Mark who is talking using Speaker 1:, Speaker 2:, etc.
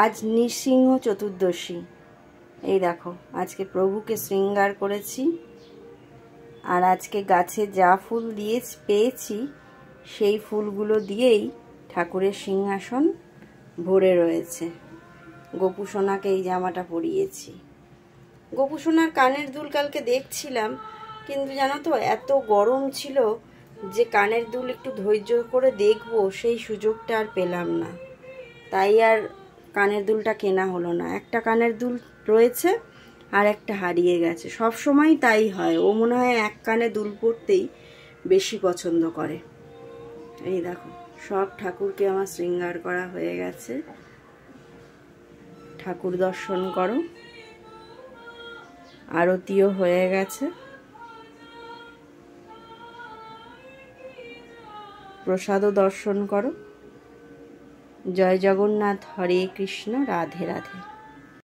Speaker 1: আজ নৃসিংহ চতুর্দশী। এই দেখো আজকে প্রভুকে শৃঙ্গার করেছি। আর আজকে গাছে যা ফুল দিয়ে পেয়েছি সেই ফুলগুলো দিয়েই ঠাকুরের সিংহাসন ভরে রয়েছে। গোপুসোনাকে এই জামাটা পরিয়েছি। গোপুসোনার কানের দুল কালকে দেখছিলাম, কিন্তু জানো তো এত গরম ছিল যে কানের দুল একটু ধৈর্য করে দেখবো সেই সুযোগটা আর পেলাম না। তাই আর কানের দুলটা কেনা হলো না। একটা কানের দুল রয়েছে আর একটা হারিয়ে গেছে। সব সময় তাই হয়, ও মনে হয় এক কানে দুল পরতেই বেশি পছন্দ করে। এই দেখো সব ঠাকুরকে আমার শৃঙ্গার করা হয়ে গেছে। ঠাকুর দর্শন করো, আরতিও হয়ে গেছে, প্রসাদও দর্শন করো। জয় জগন্নাথ, হরে কৃষ্ণ, রাধে রাধে।